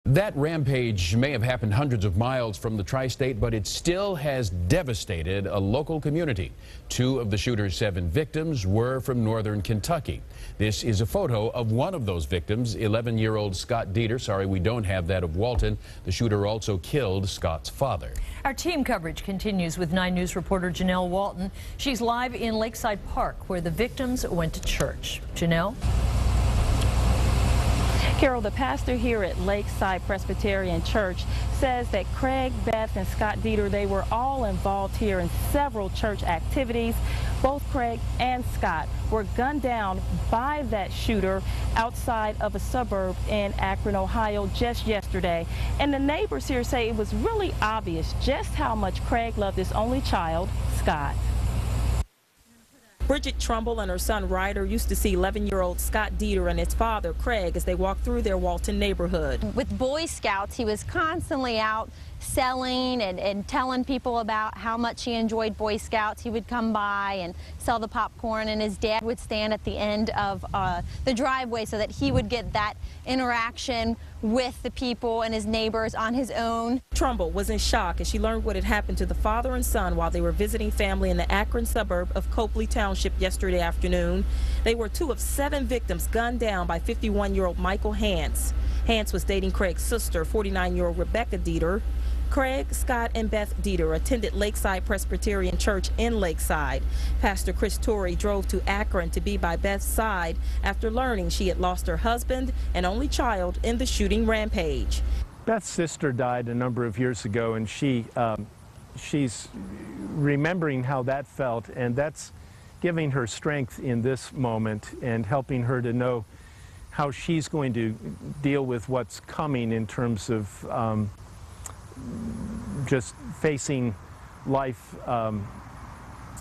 That rampage may have happened hundreds of miles from the tri-state, but it still has devastated a local community. Two of the shooter's 7 victims were from northern Kentucky. This is a photo of one of those victims, 11-year-old Scott Dieter. Sorry, we don't have that of Walton. The shooter also killed Scott's father. Our team coverage continues with 9 News reporter Janelle Walton. She's live in Lakeside Park, where the victims went to church. Janelle? Carol, the pastor here at Lakeside Presbyterian Church says that Craig, Beth, and Scott Dieter, they were all involved here in several church activities. Both Craig and Scott were gunned down by that shooter outside of a suburb in Akron, Ohio just yesterday. And the neighbors here say it was really obvious just how much Craig loved his only child, Scott. Bridget Trumbull and her son Ryder used to see 11-year-old Scott Dieter and his father Craig as they walked through their Walton neighborhood. With Boy Scouts, he was constantly out selling and telling people about how much he enjoyed Boy Scouts. He would come by and sell the popcorn, and his dad would stand at the end of the driveway so that he would get that interaction with the people and his neighbors on his own. Trumbull was in shock as she learned what had happened to the father and son while they were visiting family in the Akron suburb of Copley Township yesterday afternoon. They were 2 of 7 victims gunned down by 51-year-old Michael Hance. Hance was dating Craig's sister, 49-year-old Rebecca Dieter. Craig, Scott, and Beth Dieter attended Lakeside Presbyterian Church in Lakeside. Pastor Chris Torrey drove to Akron to be by Beth's side after learning she had lost her husband and only child in the shooting rampage. Beth's sister died a number of years ago, and she's remembering how that felt, and that's giving her strength in this moment and helping her to know how she's going to deal with what's coming in terms of just facing life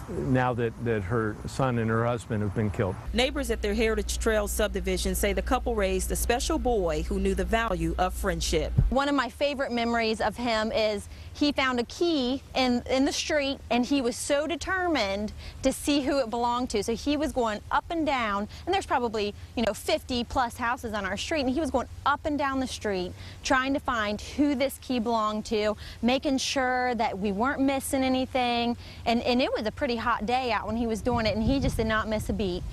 now that her son and her husband have been killed. Neighbors at their Heritage Trail subdivision say the couple raised a special boy who knew the value of friendship. One of my favorite memories of him is he found a key in the street, and he was so determined to see who it belonged to. So he was going up and down, and there's probably 50 plus houses on our street, and he was going up and down the street trying to find who this key belonged to, making sure that we weren't missing anything. And it was a pretty hot day out when he was doing it, and he just did not miss a beat.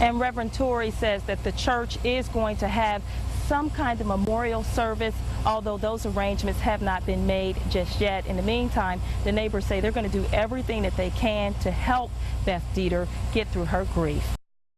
And Reverend Torrey says that the church is going to have some kind of memorial service, although those arrangements have not been made just yet. In the meantime, the neighbors say they're going to do everything that they can to help Beth Dieter get through her grief.